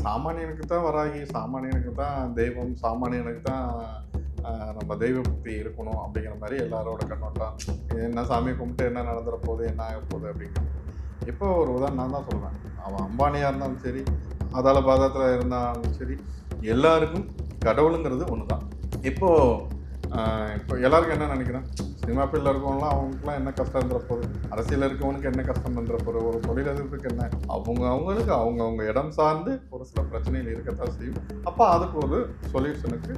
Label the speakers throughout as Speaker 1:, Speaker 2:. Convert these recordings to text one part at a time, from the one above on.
Speaker 1: சாமானியனுக்கு தான் வராகி, சாமானியனுக்கு தான் தெய்வம், சாமானியனுக்கு தான் நம்ம தெய்வ பக்தி இருக்கணும் அப்படிங்கிற மாதிரி எல்லாரோட கண்ணோட்டம். என்ன சாமி கும்பிட்டு என்ன நடந்துற போகுது, என்ன ஆக போகுது அப்படிங்கிறது. இப்போ ஒரு உதாரணம் நான் தான் சொல்லுவேன். அவன் அம்பானியாக இருந்தாலும் சரி, அதால பாதத்தில் இருந்தாலும் சரி, எல்லாருக்கும் கடவுளுங்கிறது ஒன்று தான். இப்போ எல்லாருக்கும் என்ன நினைக்கிறேன், சினிமா ஃபீல்டில் இருக்கவங்களாம் அவங்களுக்குலாம் என்ன கஷ்டம் இருந்துற போகுது, அரசியல் இருக்கவனுக்கு என்ன கஷ்டம் இருந்துற போகுது, ஒரு தொழிலதிபருக்கு என்ன, அவங்களுக்கு அவங்கவுங்க இடம் சார்ந்து ஒரு சில பிரச்சனைகள் இருக்கத்தான் செய்யும். அப்போ அதுக்கு ஒரு சொல்யூஷனுக்கு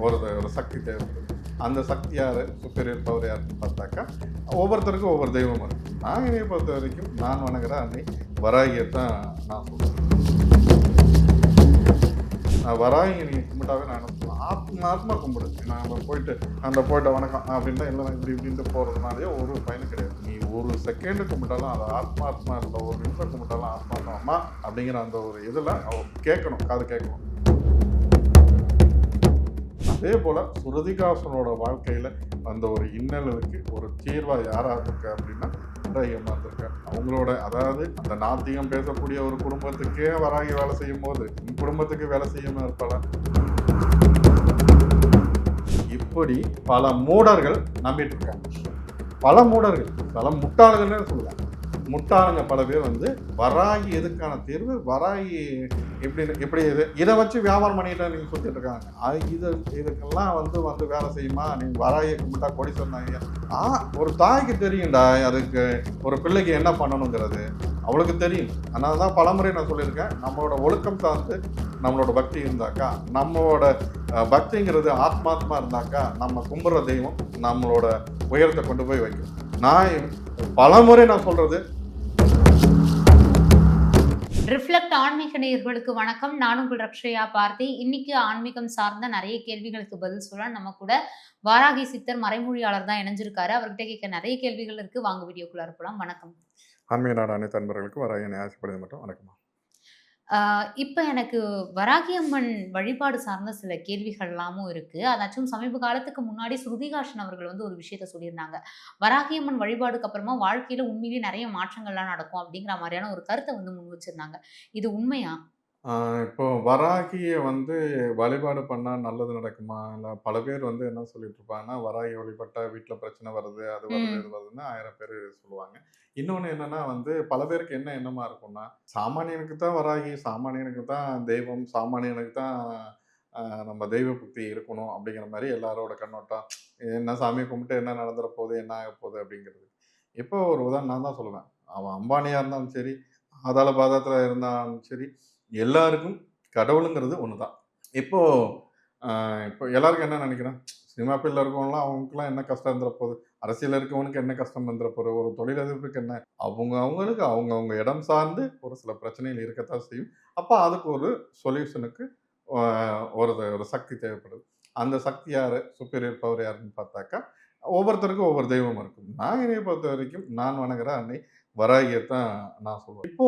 Speaker 1: ஒரு சக்தி தேவைப்படுது. அந்த சக்தி யார், சுப்பீரியர் பவர் யாருன்னு பார்த்தாக்கா ஒவ்வொருத்தருக்கும் ஒவ்வொரு தெய்வம் இருக்குது. நான் என்னையை பொறுத்த வரைக்கும் நான் வணங்குற அன்னை வராகியை தான் நான் சொல்லுவேன். வராங்க நீங்கள் கும்பிட்டாவே நான் என்ன சொல்லுவேன், ஆத்மா கும்பிடு. நான் போயிட்டு வணக்கம் அப்படின்ட்டு இல்லை இப்படின்ட்டு போகிறதுனாலே ஒரு பயனும் கிடையாது. நீ ஒரு செகண்டு கும்பிட்டாலும் அது ஆத்மா இல்லை, ஒரு நிமிஷம் கும்பிட்டாலும் ஆத்மா அம்மா அப்படிங்கிற அந்த ஒரு இதில் கேட்கணும், காது கேட்கணும். அதே போல் சுருதிகாசனோட வாழ்க்கையில் அந்த ஒரு இன்னலுக்கு ஒரு தீர்வாக யாராக இருக்கு அப்படின்னா ஏமாந்திருக்கார். அவங்களோட அதாவது அந்த நாத்திகம் பேசக்கூடிய ஒரு குடும்பத்துக்கே வராகி வேலை செய்யும் போது குடும்பத்துக்கு வேலை செய்யாம இருப்பாள. இப்படி பல மூடர்கள் நம்பிட்டு இருக்காங்க. பல முட்டாள்கள்னு சொல்லலாம். முட்டாளுங்க பல பேர் வராகி எதுக்கான தீர்வு, வராகி எப்படி இதை வச்சு வியாபாரம் பண்ணிட்டு நீங்க சொல்லிட்டு இருக்காங்க. இதுக்கெல்லாம் வேலை செய்யுமா, நீங்க வராகியை கும்பிட்டா கொடி சொன்னாங்க. ஒரு தாய்க்கு தெரியும்டா அதுக்கு ஒரு பிள்ளைக்கு என்ன பண்ணணுங்கிறது அவளுக்கு தெரியும். அதனால தான் பலமுறை நான் சொல்லியிருக்கேன், நம்மளோட ஒழுக்கம் சார்ந்து நம்மளோட பக்தி இருந்தாக்கா, நம்மளோட பக்திங்கிறது ஆத்மாத்மா இருந்தாக்கா நம்ம கும்பிட்ற தெய்வம் நம்மளோட உயரத்தை கொண்டு போய் வைக்கும். நான் பலமுறை நான் சொல்றது.
Speaker 2: ரிஃப்ளெக்ட் ஆன்மீக நேயர்களுக்கு வணக்கம். நான் உங்கள் ரக்ஷயா பார்த்தி. இன்னைக்கு ஆன்மீகம் சார்ந்த நிறைய கேள்விகளுக்கு பதில் சொல்ல நம்ம கூட வாராகி சித்தர் மறைமொழியாளர் தான் இணைஞ்சிருக்காரு. அவர்கிட்ட கேட்க நிறைய கேள்விகள் இருக்கு. வாங்க வீடியோக்குள்ள இருக்கலாம். வணக்கம்.
Speaker 1: ஆன்மீக நாடு அனைத்து அன்பர்களுக்கு வராகி ஆசைப்படுவது மட்டும் வணக்கம்.
Speaker 2: இப்ப எனக்கு வராகி அம்மன் வழிபாடு சார்ந்த சில கேள்விகள்லாமும் இருக்கு. அதாச்சும் சமீப காலத்துக்கு முன்னாடி ஸ்ருதிகாசன் அவர்கள் ஒரு விஷயத்த சொல்லியிருந்தாங்க. வராகி அம்மன் வழிபாடுக்கு அப்புறமா வாழ்க்கையில உண்மையிலேயே நிறைய மாற்றங்கள்லாம் நடக்கும் அப்படிங்கிற மாதிரியான ஒரு கருத்தை முன் வச்சிருந்தாங்க. இது உண்மையா?
Speaker 1: இப்போ வராகியை வழிபாடு பண்ணா நல்லது நடக்குமா? இல்ல பல பேர் என்ன சொல்லிட்டு இருப்பாங்கன்னா, வராகி வழிபட்டா வீட்ல பிரச்சனை வருது, அது வருது, இது வருதுன்னு 1000 பேரு சொல்லுவாங்க. இன்னொன்னு என்னன்னா பல பேருக்கு என்ன எண்ணமா இருக்கும்னா, சாமானியனுக்கு தான் வராகி, சாமானியனுக்கு தான் தெய்வம், சாமானியனுக்கு தான் நம்ம தெய்வ பக்தி இருக்கணும் அப்படிங்கிற மாரி எல்லாரோட கண்ணோட்டம். என்ன சாமி கும்பிட்டு என்ன நடந்துற போகுது, என்ன ஆக போகுது அப்படிங்கிறது. இப்போ ஒரு உதாரணம் நான் தான் சொல்லுவேன். அவன் அம்பானியா இருந்தாலும் சரி, அதால பாதாளத்துல இருந்தாலும் சரி, எல்லாருக்கும் கடவுளுங்கிறது ஒன்று தான். இப்போ எல்லாருக்கும் என்ன நினைக்கிறேன், சினிமா ஃபீல்டில் இருக்கவங்களாம் அவங்களுக்குலாம் என்ன கஷ்டம் இருந்துற போகுது, அரசியல் இருக்கவனுக்கு என்ன கஷ்டம் இருந்துற போகுது, ஒரு தொழிலதிபருக்கு என்ன, அவங்களுக்கு அவங்கவுங்க இடம் சார்ந்து ஒரு சில பிரச்சனைகள் இருக்கத்தான் செய்யும். அப்போ அதுக்கு ஒரு சொல்யூஷனுக்கு ஒரு சக்தி தேவைப்படுது. அந்த சக்தி யார், சுப்பீரியர் பவர் யாருன்னு பார்த்தாக்கா ஒவ்வொருத்தருக்கும் ஒவ்வொரு தெய்வம் இருக்கும். நான் என்னையை பொறுத்த வரைக்கும் நான் வணங்குற அன்னை வராகியை தான் நான் சொல்லுவேன். இப்போ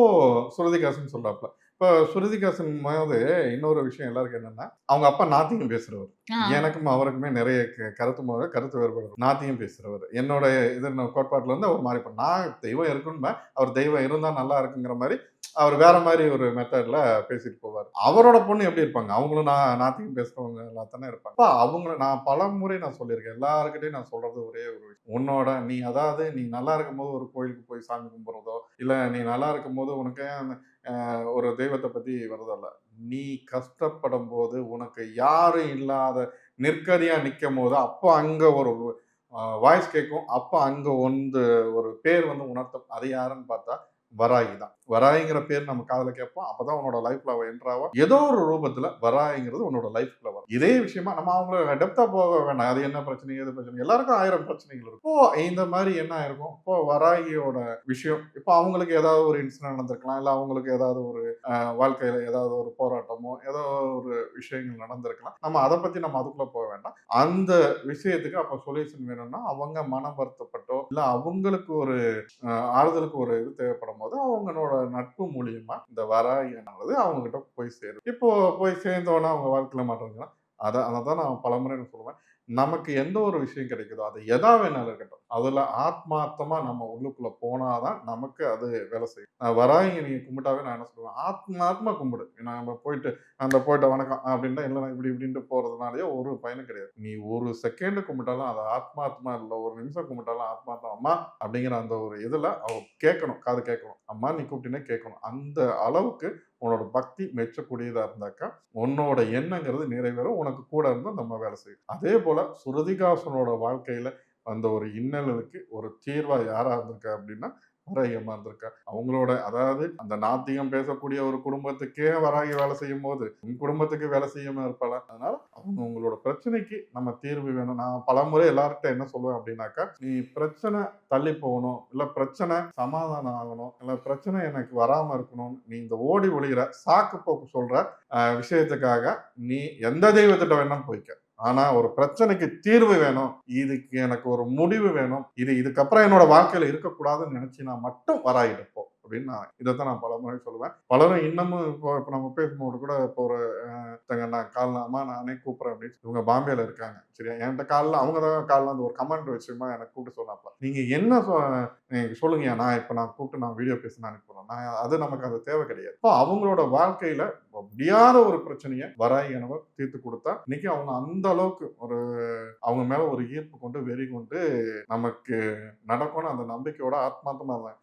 Speaker 1: சுருதிகாசன் சொல்றாப்புல. இப்போ ஸ்ருதிகாசன் போது இன்னொரு விஷயம் எல்லாருக்கும் என்னன்னா, அவங்க அப்பா நாத்திகம் பேசுறவர். எனக்கும் அவருக்குமே நிறைய கருத்து வேறுபாடு. நாத்திகம் பேசுறவர். என்னோட கோட்பாட்டுல அவர் மாறி நான் தெய்வம் இருக்குன்னு, அவர் தெய்வம் இருந்தா நல்லா இருக்குங்கிற மாதிரி அவர் வேற மாதிரி ஒரு மெத்தட்ல பேசிட்டு போவார். அவரோட பொண்ணு எப்படி இருப்பாங்க, அவங்களும் நாத்திகம் பேசுறவங்க எல்லாம் தானே இருப்பாங்க. அவங்கள நான் பல முறை நான் சொல்லியிருக்கேன், எல்லாருக்கிட்டையும் நான் சொல்றது ஒரே ஒரு விஷயம். உன்னோட நீ நல்லா இருக்கும் போது ஒரு கோயிலுக்கு போய் சாமி கும்பிட்றதோ, இல்ல நீ நல்லா இருக்கும் போது உனக்கு ஒரு தெய்வத்தை பத்தி வருதல்ல, நீ கஷ்டப்படும் போது உனக்கு யாரும் இல்லாத நிற்கதியா நிற்கும் போது அப்போ அங்க ஒரு வாய்ஸ் கேட்கும். அப்போ அங்க ஒரு பேர் உணர்த்தும். அது யாருன்னு பார்த்தா வராகி தான். வராகிங்கிற பேர் நம்ம காதுல கேட்போம். அப்பதான் உன்னோட லைஃப்ல அவ என்ட்ராவா. ஏதோ ஒரு ரூபத்துல வராகிங்கிறது உன்னோட லைஃப்ல வரும். இதே விஷயமா நம்ம அவங்கள டெப்தா போக வேண்டாம். அது என்ன பிரச்சனை, ஏது பிரச்சனை, எல்லாருக்கும் 1000 பிரச்சனைகள் இருக்கும். இப்போ இந்த மாதிரி என்ன ஆயிருக்கும், இப்போ வராகியோட விஷயம், இப்போ அவங்களுக்கு ஏதாவது ஒரு இன்சிடென்ட் நடந்திருக்கலாம், இல்ல அவங்களுக்கு ஏதாவது ஒரு வாழ்க்கையில ஏதாவது ஒரு போராட்டமோ ஏதோ ஒரு விஷயங்கள் நடந்திருக்கலாம். நம்ம அதை பத்தி நம்ம அதுக்குள்ள போக வேண்டாம். அந்த விஷயத்துக்கு அப்ப சொல்யூஷன் வேணும்னா அவங்க மனம் வருத்தப்பட்டோ இல்ல அவங்களுக்கு ஒரு ஆறுதலுக்கு ஒரு இது தேவைப்படும் போது அவங்களோட நட்பு மூலியமா இந்த வராகியானது அவங்க கிட்ட போய் சேரும். இப்போ போய் சேர்ந்தோன்னா அவங்க வாழ்க்கையில மாற்றம்னா அதான் நான் பலமுறை சொல்லுவேன். நமக்கு எந்த ஒரு விஷயம் கிடைக்குதோ அது எதா வேணாலும் இருக்கட்டும், அதுல ஆத்மார்த்தமா நம்ம உள்ளுக்குள்ள போனாதான் நமக்கு அது வேலை செய்யும். வராகிங்க நீங்க கும்பிட்டாவே நான் என்ன சொல்லுவேன், ஆத்மார்த்தமா கும்பிடு. நம்ம போயிட்டு அந்த போயிட்டு வணக்கம் அப்படின்னா இல்ல இப்படி இப்படின்ட்டு போறதுனாலயே ஒரு பயனும் கிடையாது. நீ ஒரு செகண்ட் கும்பிட்டாலும் அது ஆத்மார்த்தமா இல்ல, ஒரு நிமிஷம் கும்பிட்டாலும் ஆத்மார்த்தம் அம்மா அப்படிங்கிற அந்த ஒரு இதுல அவ கேட்கணும், காது கேட்கணும். அம்மா நீ கூப்பிட்டீங்கன்னா கேட்கணும். அந்த அளவுக்கு உன்னோட பக்தி மெச்சக்கூடியதா இருந்தாக்கா, உன்னோட எண்ணங்கிறது நிறைவேறும். உனக்கு கூட இருந்து நம்ம வேலை செய்யும். அதே போல சுருதிகாசனோட வாழ்க்கையில அந்த ஒரு இன்னல்களுக்கு ஒரு தீர்வா யாரா இருந்திருக்கா அப்படின்னா, வராகி அம்மா இருந்திருக்கா. அவங்களோட அதாவது அந்த நாத்திகம் பேசக்கூடிய ஒரு குடும்பத்துக்கே வராகி வேலை செய்யும்போது, உன் குடும்பத்துக்கு வேலை செய்யாம இருப்பாளா? அதனால அவங்க உங்களோட பிரச்சனைக்கு நம்ம தீர்வு வேணும். நான் பலமுறை எல்லார்ட்ட என்ன சொல்லுவேன் அப்படின்னாக்கா, நீ பிரச்சனை தள்ளி போகணும், இல்ல பிரச்சனை சமாதானம் ஆகணும், இல்ல பிரச்சனை எனக்கு வராம இருக்கணும். நீ இந்த ஓடி ஒளியிற சாக்கு போக்கு சொல்ற விஷயத்துக்காக நீ எந்த தெய்வத்திட்ட வேணாலும் போய்க்க. ஆனா ஒரு பிரச்சனைக்கு தீர்வு வேணும். இதுக்கு எனக்கு ஒரு முடிவு வேணும். இதுக்கப்புறம் என்னோட வாழ்க்கையில இருக்கக்கூடாதுன்னு நினைச்சீன்னா மட்டும் வராகிட்ட போ. அப்படின்னு இதைத்தான் நான் பலமுறை சொல்லுவேன். பலரும் இன்னமும் இப்போ நம்ம பேசும்போது கூட இப்போ ஒரு நான் கால் அம்மா நானே கூப்பிடுறேன் அப்படின்னு இவங்க பாம்பேல இருக்காங்க. சரியா என்கிட்ட காலைல அவங்க தான் காலைல அந்த ஒரு கமெண்ட் விஷயமா எனக்கு கூப்பிட்டு சொன்னாப்பா. நீங்க என்ன நீங்க சொல்லுங்க நான் கூப்பிட்டு நான் வீடியோ பேசி அனுப்புறேன். அது நமக்கு அது தேவை கிடையாது. இப்போ அவங்களோட வாழ்க்கையில முடியாத ஒரு பிரச்சனையை வராகி கணவர் தீர்த்து கொடுத்தா இன்னைக்கு அவங்க அந்த அளவுக்கு ஒரு அவங்க மேல ஒரு ஈர்ப்பு கொண்டு வெறி கொண்டு நமக்கு நடக்கும்னு அந்த நம்பிக்கையோட ஆத்மார்த்தமா இருந்தாங்க.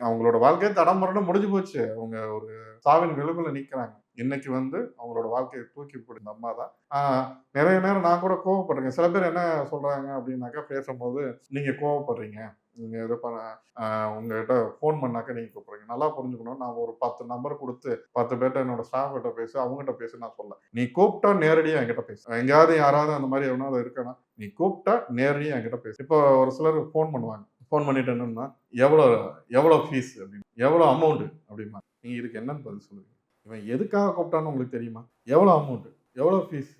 Speaker 1: அவங்களோட வாழ்க்கையை தடமுறன்னு முடிஞ்சு போச்சு. அவங்க ஒரு சாவின் விளிம்புல நிக்கிறாங்க. இன்னைக்கு அவங்களோட வாழ்க்கையை தூக்கி பிடிச்ச அம்மா தான். நிறைய நேரம் நான் கூட கோவப்படுறேன். சில பேர் என்ன சொல்றாங்க அப்படின்னாக்கா பேசும்போது நீங்க கோவப்படுறீங்க, நீங்க ஏதோ உங்ககிட்ட ஃபோன் பண்ணாக்க நீங்க கூப்பிடுறீங்க. நல்லா புரிஞ்சுக்கணும். நான் ஒரு 10 நம்பர் கொடுத்து 10 பேர்ட்ட என்னோட ஸ்டாஃப் கிட்ட பேசு, அவங்ககிட்ட பேசு நான் சொல்லல. நீ கூப்பிட்டா நேரடியா என்கிட்ட பேசு. எங்கேயாவது யாராவது அந்த மாதிரி எவனாவது இருக்கானா, நீ கூப்பிட்டா நேரடியா என்கிட்ட பேசு. இப்போ ஒரு சிலர் ஃபோன் பண்ணுவாங்க. ஃபோன் பண்ணிட்டு என்னன்னா, எவ்வளோ எவ்வளோ ஃபீஸ் அப்படின்னு, எவ்வளோ அமௌண்ட் அப்படிம்பாங்க. நீங்க இதுக்கு என்னன்னு பதில் சொல்லுவீங்க? இவன் எதுக்காக கூப்பிட்டான்னு உங்களுக்கு தெரியுமா? எவ்வளோ அமௌண்ட்? எவ்வளோ ஃபீஸ்?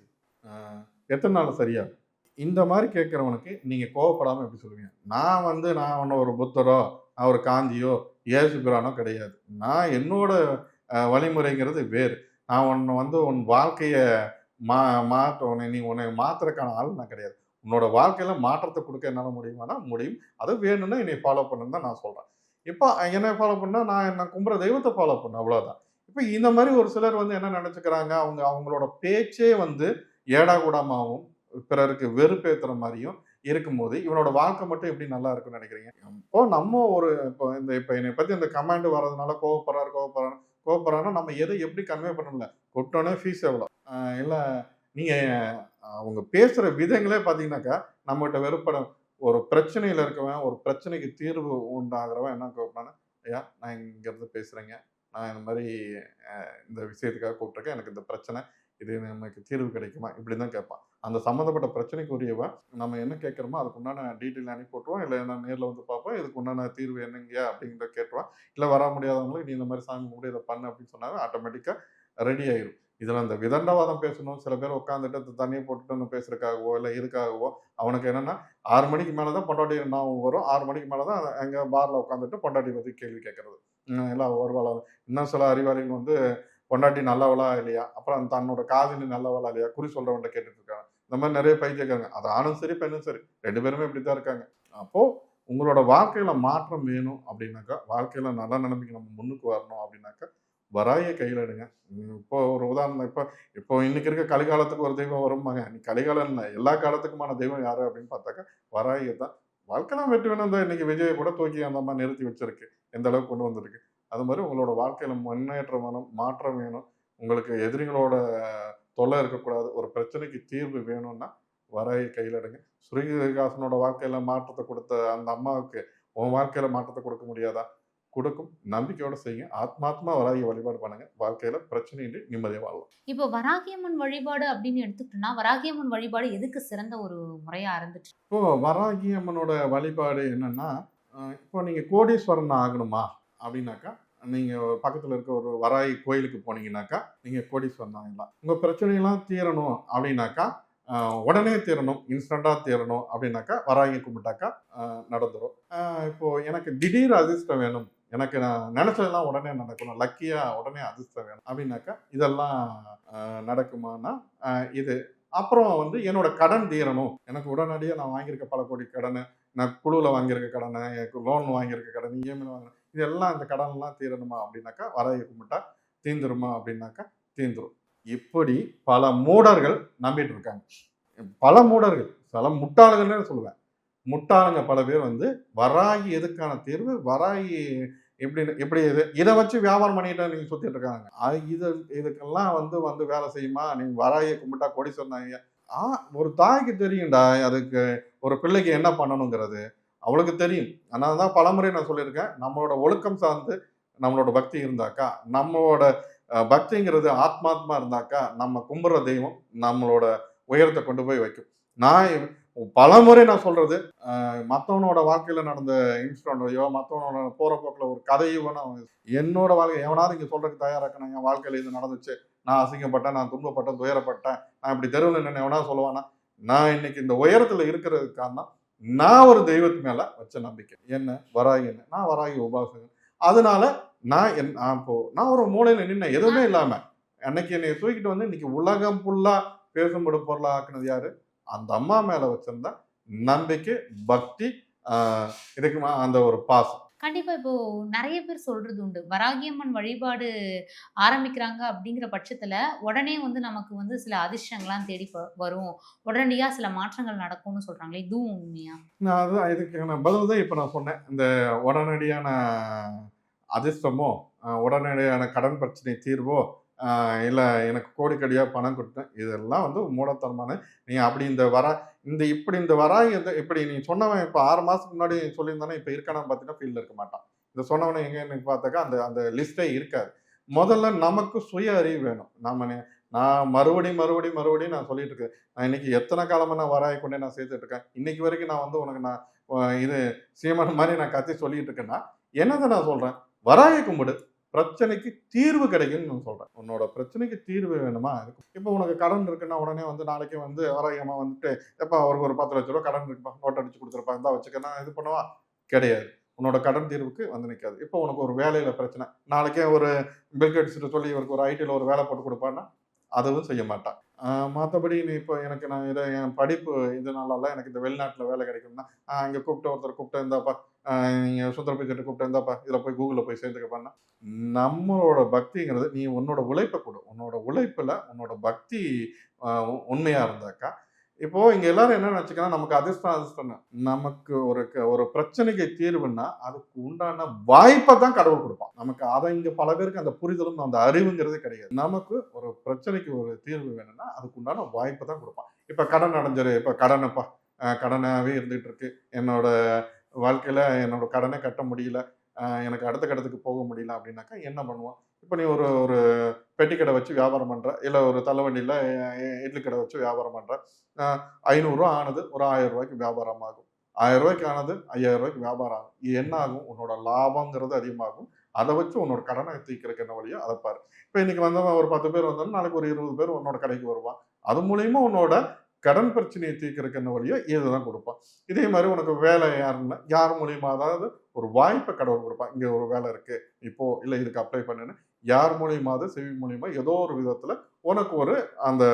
Speaker 1: எத்தனை நாள் சரியாகும்? இந்த மாதிரி கேட்கிறவனுக்கு நீங்க கோவப்படாம எப்படி சொல்லுவீங்க? நான் ஒன்னும் ஒரு புத்தரோ, நான் ஒரு காந்தியோ, இயேசு பிரானோ கிடையாது. நான் என்னோட வழிமுறைங்கிறது வேறு. நான் உன் வாழ்க்கைய மா மாற்ற உன்னை மாத்துறதுக்கான ஆள் நான் கிடையாது. உன்னோட வாழ்க்கையில மாற்றத்தை கொடுக்க என்னால முடியுமானா முடியும். அது வேணும்னா என்னைய ஃபாலோ பண்ணுன்னு தான் நான் சொல்றேன். இப்போ என்னைய ஃபாலோ பண்ணா நான் கும்புற தெய்வத்த ஃபாலோ பண்ணு அவ்வளவுதான். இப்ப இந்த மாதிரி ஒரு சிலர் என்ன நினைச்சுக்கிறாங்க, அவங்களோட பேச்சே ஏடாகூடமாவும், பிறருக்கு வெறுப்பேத்துற மாரியும் இருக்கும்போது, இவனோட வாழ்க்கை மட்டும் எப்படி நல்லா இருக்கும்னு நினைக்கிறீங்க? இப்போ நம்ம ஒரு இப்போ என்னைய பத்தி இந்த கமெண்ட் வரதுனால கோவப்படுறாருன்னா நம்ம எதை எப்படி கன்வே பண்ணல. கூப்பிட்டோனே ஃபீஸ் எவ்வளோ? இல்ல நீங்க அவங்க பேசுற விதங்களே பார்த்தீங்கன்னாக்கா, நம்மகிட்ட வெறுப்பட ஒரு பிரச்சனையில இருக்கவன், ஒரு பிரச்சனைக்கு தீர்வு உண்டாகிறவன் என்ன கூப்பிட்டான்னா, "ஐயா நான் இங்கேருந்து பேசுறேங்க. நான் இந்த மாரி இந்த விஷயத்துக்காக கூப்பிட்டுருக்கேன். எனக்கு இந்த பிரச்சனை. இது நமக்கு தீர்வு கிடைக்குமா?" இப்படி தான் கேட்பான். அந்த சம்மந்தப்பட்ட பிரச்சனைக்குரியவன் நம்ம என்ன கேட்குறோமோ அதுக்கு உண்டான டீட்டெயில் அனுப்பி விட்டுருவோம். இல்ல நான் நேர்ல பார்ப்போம். இதுக்கு உண்டான தீர்வு என்னங்கய்யா அப்படிங்கிறத கேட்டுருவான். இல்ல வர முடியாதவங்களுக்கு நீ இந்த மாரி சாமி கும்பிடு இத பண்ணு அப்படின்னு சொன்னாவே ஆட்டோமேட்டிக்கா ரெடி ஆயிரும். இதுல அந்த விதண்டாவாதம் பேசணும். சில பேர் உட்கார்ந்துட்டு தண்ணிய போட்டுட்டுன்னு பேசுறதுக்காகவோ, இல்ல இதுக்காகவோ அவனுக்கு என்னன்னா 6 மணிக்கு மேல தான் பொண்டாட்டி ஞாபகம் வரும். 6 மணிக்கு மேல தான் எங்க பார்ல உட்காந்துட்டு பொண்டாட்டி பத்தி கேள்வி கேட்கறது. எல்லாம் வருவாளா? இன்னும் சில அறிவாளிகள் பொண்டாட்டி நல்லவளா இல்லையா? அப்புறம் தன்னோட காதலி நல்லவளா இல்லையா? குறி சொல்றவன்ட்ட கேட்டுட்டு இருக்காங்க. இந்த மாதிரி நிறைய பைத்தியக்காரங்க. அது ஆணும் சரி, பெண்ணும் சரி. 2 பேருமே இப்படித்தான் இருக்காங்க. அப்போ உங்களோட வாழ்க்கையில மாற்றம் வேணும் அப்படின்னாக்கா, வாழ்க்கையில நல்ல நிலைமைக்கு நம்ம முன்னுக்கு வரணும் அப்படின்னாக்கா, வராகிய கையில எடுங்க. இப்போ ஒரு உதாரணம் இப்போ இன்னைக்கு இருக்க கலிகாலத்துக்கு ஒரு தெய்வம் வரும்பாங்க. நீ கலிகாலம் இல்ல, எல்லா காலத்துக்குமான தெய்வம் யாரு அப்படின்னு பார்த்தாக்கா, வராகிய தான். வாழ்க்கையில வெற்றி வேணும். இன்னைக்கு விஜய கூட தூக்கி அந்த அம்மா நிறுத்தி வச்சிருக்கு. எந்த அளவுக்கு கொண்டு வந்திருக்கு. அது மாதிரி உங்களோட வாழ்க்கையில முன்னேற்றம் வேணும், மாற்றம் வேணும். உங்களுக்கு எதிரிகளோட தொல்லை இருக்கக்கூடாது. ஒரு பிரச்சனைக்கு தீர்வு வேணும்னா, வராகி கையில எடுங்க. ஸ்ரீனிவாசனோட வாழ்க்கையில மாற்றத்த கொடுத்த அந்த அம்மாவுக்கு, உன் வாழ்க்கையில மாற்றத்த கொடுக்க முடியாதா? கொடுக்கும். நம்பிக்கையோட செய்யுங்க. ஆத்மார்த்தமா வராகிய வழிபாடு பண்ணுங்க. வாழ்க்கையில பிரச்சனையின்றி நிம்மதியா வாழலாம்.
Speaker 2: இப்போ வராகியம்மன் வழிபாடு அப்படின்னு எடுத்துக்கிட்டோம்னா, வராகியம்மன் வழிபாடு எதுக்கு சிறந்த ஒரு முறையா இருந்துச்சு?
Speaker 1: இப்போ வராகி அம்மனோட வழிபாடு என்னன்னா, இப்போ நீங்க கோடீஸ்வரன் ஆகணுமா? அப்படின்னாக்கா, நீங்க பக்கத்துல இருக்க ஒரு வராகி கோயிலுக்கு போனீங்கன்னாக்கா, நீங்க கோடீஸ்வரன் ஆயிடலாம். உங்க பிரச்சனையெல்லாம் தீரணும் அப்படின்னாக்கா, உடனே தீரணும், இன்ஸ்டன்ட்டா தீரணும் அப்படின்னாக்கா, வராகிய கும்பிட்டாக்கா நடந்துரும். இப்போ எனக்கு திடீர் அதிர்ஷ்டம் வேணும். எனக்கு நான் நினைச்சதெல்லாம் உடனே நடக்கணும். லக்கியா உடனே அதிர்ஷ்டம் வேணும் அப்படின்னாக்கா, இதெல்லாம் நடக்குமான்னா, இது அப்புறம் என்னோட கடன் தீரணும். எனக்கு உடனடியா நான் வாங்கியிருக்க பல கோடி கடன நான் குழுவில் வாங்கியிருக்க கடனை, லோன் வாங்கியிருக்க கடன், இஎம்ஐ வாங்கின இதெல்லாம் இந்த கடன்லாம் தீரணுமா அப்படின்னாக்கா வராகி கும்பிட்டா தீந்துருமா அப்படின்னாக்கா தீந்துரும். இப்படி பல மூடர்கள் நம்பிட்டு இருக்காங்க. பல மூடர்கள், பல முட்டாள்கள்னு சொல்லுவேன். முட்டாளுங்க பல பேர் வந்து வராகி எதுக்கான தீர்வு, வராகி எப்படி இதை வச்சு வியாபாரம் பண்ணிட்டு நீங்க சுத்திட்டு இருக்காங்க. இதுக்கெல்லாம் வந்து வந்து வேலை செய்யுமா? நீங்க வராகியை கும்பிட்டா கோடீஸ்வரன் ஆவீங்க. ஒரு தாய்க்கு தெரியும்டா அதுக்கு ஒரு பிள்ளைக்கு என்ன பண்ணணுங்கிறது. அவளுக்கு தெரியும். அதனால தான் பலமுறை நான் சொல்லியிருக்கேன். நம்மளோட ஒழுக்கம் சார்ந்து நம்மளோட பக்தி இருந்தாக்கா, நம்மளோட பக்திங்கிறது ஆத்மாத்மா இருந்தாக்கா, நம்ம கும்பிடுற தெய்வம் நம்மளோட உயரத்தை கொண்டு போய் வைக்கும். நான் பலமுறை நான் சொல்றது, மத்தவனோட வாழ்க்கையில நடந்த இன்சிடென்ட்டையோ, மத்தவனோட போற போக்குல ஒரு கதையோ நான் என்னோட வாழ்க்கை எவனாவது இங்க சொல்றதுக்கு தயாரா இருக்கானா? என் வாழ்க்கையில இது நடந்துச்சு. நான் அசிங்கப்பட்டேன், நான் துன்பப்பட்டேன், துயரப்பட்டேன். நான் இப்படி தெருவுல நின்னு எவனாவது சொல்லுவானா? நான் இன்னைக்கு இந்த உயரத்துல இருக்கிறதுக்கு காரணம், நான் ஒரு தெய்வத்து மேல வச்ச நம்பிக்கை. என்ன? வராகி என்ன? நான் வராகி உபாசகன். அதனால நான் ஒரு மூலையில நின்னேன். எதுவுமே இல்லாம. அன்னைக்கு என்னைய தூக்கிட்டு வந்து இன்னைக்கு உலகம் ஃபுல்லா பேசும்படும் பொருளா ஆக்குனது யாரு? அந்த அம்மா மேல வச்சிருந்த நம்பிக்கை, பக்தி, ஆ இதுக்கு அந்த ஒரு பாசம்.
Speaker 2: கண்டிப்பா இப்போ நெறைய பேர் சொல்றது உண்டு. வராகியம்மன் வழிபாடு ஆரம்பிக்கிறாங்க அப்படிங்கிற பட்சத்துல, உடனே வந்து நமக்கு வந்து சில அதிர்ஷ்டங்கள்லாம் தேடி வரும். உடனடியா சில மாற்றங்கள் நடக்கும்னு சொல்றாங்களே, இதுவும் உண்மையா?
Speaker 1: நான் அதுதான் இதுக்கான பதில் தான் இப்ப நான் சொன்னேன். இந்த உடனடியான அதிர்ஷ்டமோ, உடனடியான கடன் பிரச்சனை தீர்வோ, இல்ல எனக்கு கோடிக்கடியா பணம் குடுத்தேன். இதெல்லாம் வந்து மூடத்தனமான நீ அப்படி இந்த வராகி இப்படி நீ சொன்னவன் இப்ப 6 மாசத்துக்கு முன்னாடி சொல்லியிருந்தானா, இப்ப இருக்கானான்னு பார்த்தீங்கன்னா, ஃபீல்ட்ல இருக்க மாட்டான். இத சொன்னவன எங்கன்னு பார்த்தாக்கா, அந்த அந்த லிஸ்ட்டே இருக்காது. முதல்ல நமக்கு சுய அறிவு வேணும். நான் மறுபடியும் நான் சொல்லிட்டு இருக்கேன். நான் இன்னைக்கு எத்தன காலமா நான் வராகி கொண்டே நான் சேர்த்துட்டு இருக்கேன். இன்னைக்கு வரைக்கும் நான் வந்து உனக்கு நான் இது சீமான் மாரி நான் கத்தி சொல்லிட்டு இருக்கேன்னா, என்னத நான் சொல்றேன்? வராகி கும்பிடு. பிரச்சனைக்கு தீர்வு கிடைக்கும்னு நான் சொல்றேன். உன்னோட பிரச்சனைக்கு தீர்வு வேணுமா? இப்போ உனக்கு கடன் இருக்குன்னா, உடனே வந்து நாளைக்கே வந்து வராகி அம்மா வந்துட்டு, "எப்பா அவருக்கு ஒரு ரூ. 10,00,000 கடன் இருக்குப்பா. நோட் அடிச்சு குடுத்துருப்பா. இந்தா வச்சுக்க." நான் இது பண்ணவா? கிடையாது. உன்னோட கடன் தீர்வுக்கு வந்து நிக்காது. இப்போ உனக்கு ஒரு வேலையில பிரச்சனை. நாளைக்கே ஒரு பில்கேட்ஸ்ட்ட சொல்லி இவருக்கு ஒரு ஐடில ஒரு வேலை போட்டு குடுப்பான்னா, அதுவும் செய்ய மாட்டான். மத்தபடி நீ இப்போ எனக்கு நான் என் படிப்பு இதனால இல்ல, எனக்கு இந்த வெளிநாட்டுல வேலை கிடைக்கும்னா, இங்க ஒருத்தர் கூப்பிட்டு, "இந்தாப்பா நீங்க சுந்தர பிச்சைட்ட கூப்பிட்டு, இந்தாப்பா இதுல போய் கூகுள்ல போய் சேர்ந்துக்கப்பான்னா." நம்மளோட பக்திங்கிறது நீ உன்னோட உழைப்ப குடு. உன்னோட உழைப்புல உன்னோட பக்தி உண்மையா இருந்தாக்கா, இப்போ இங்க எல்லாரும் என்ன நெனச்சுக்கிறாங்க, நமக்கு அதிர்ஷ்டம்னு. நமக்கு ஒரு பிரச்சனைக்கு தீர்வுன்னா, அதுக்கு உண்டான வாய்ப்ப தான் கடவுள் குடுப்பான். நமக்கு இங்க பல பேருக்கு அந்த புரிதலும், அந்த அறிவுங்கிறதே கிடையாது. நமக்கு ஒரு பிரச்சனைக்கு ஒரு தீர்வு வேணும்னா, அதுக்கு உண்டான வாய்ப்ப தான் குடுப்பான். இப்ப கடன் அடைஞ்சிரு, இப்ப கடனப்பா கடனாவே இருந்துட்டு இருக்கு. என்னோட வாழ்க்கையில என்னோட கடனே கட்ட முடியல. எனக்கு அடுத்த கட்டத்துக்கு போக முடியல அப்படின்னாக்கா என்ன பண்ணுவோம்? இப்ப நீ ஒரு ஒரு பெட்டி கடை வச்சு வியாபாரம் பண்ற. இல்ல ஒரு தள்ளுவண்டியில இட்லி கடை வச்சு வியாபாரம் பண்ற. அ ரூ. 500 ஆனது ஒரு ரூ. 1000 வியாபாரம் ஆகும். ரூ. 1000 ஆனது ரூ. 5000 வியாபாரம் ஆகும். இது என்ன ஆகும்? உன்னோட லாபம்ங்கிறது அதிகமாகும். அத வச்சு உன்னோட கடன தீர்க்கிறதுக்கு என்ன வழியோ அத பாரு. இப்ப இன்னைக்கு வந்தவன் ஒரு 10 பேர் வந்தாலும், நாளைக்கு ஒரு 20 பேர் உன்னோட கடைக்கு வருவான். அது மூலியமா உன்னோட கடன் பிரச்சனைய தீர்க்கிறதுக்கு என்ன வழியோ இதுதான் குடுப்பான். இதே மாரி உனக்கு வேலை யார் மூலியமா அதாவது ஒரு வாய்ப்ப கடவுள் குடுப்பான். இங்க ஒரு வேலை இருக்கு. நீ போ. இல்ல இதுக்கு அப்ளை பண்ணுன்னு. யார் மூலியமாவது செவி மூலியமா ஏதோ ஒரு விதத்துல உனக்கு ஒரு அந்த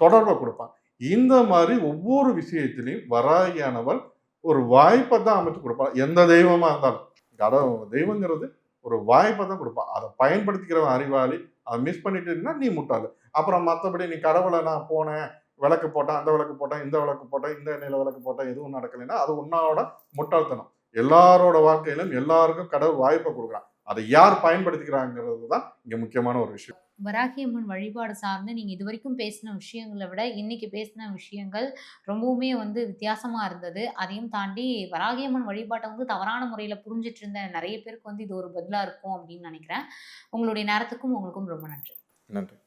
Speaker 1: தொடர்ப குடுப்பான். இந்த மாரி ஒவ்வொரு விஷயத்திலயும் வராகியானவள் ஒரு வாய்ப்ப தான் அமைச்சு குடுப்பா. எந்த தெய்வமா இருந்தாலும். தெய்வங்கிறது ஒரு வாய்ப்ப தான் குடுப்பா. அத பயன்படுத்திக்கிறவன் அறிவாளி. அத மிஸ் பண்ணிட்டீன்னா நீ முட்டாளு. அப்புறம் மத்தபடி நீ கடவுள நான் போனேன், விளக்கு போட்டேன், அந்த விளக்கு போட்டேன், இந்த விளக்கு போட்டேன், இந்த எண்ணெயில விளக்கு போட்டேன், எதுவும் நடக்கலைன்னா, அது உன்னோட முட்டாள்தனம். எல்லாரோட வாழ்க்கையிலும் எல்லாருக்கும் கடவுள் வாய்ப்ப குடுக்குறான். அதை யார் பயன்படுத்திக்கிறாங்கிறது தான் இங்க முக்கியமான ஒரு விஷயம்.
Speaker 2: வராகியம்மன் வழிபாடு சார்ந்து நீங்க இதுவரைக்கும் பேசின விஷயங்கள விட, இன்னைக்கு பேசின விஷயங்கள் ரொம்பவுமே வந்து வித்தியாசமா இருந்தது. அதையும் தாண்டி வராகியம்மன் வழிபாட்ட வந்து தவறான முறையில புரிஞ்சுட்டு இருந்த நெறைய பேருக்கு வந்து இது ஒரு பதிலா இருக்கும் அப்படின்னு நெனைக்கிறேன். உங்களுடைய நேரத்துக்கும் உங்களுக்கும் ரொம்ப நன்றி.
Speaker 1: நன்றி.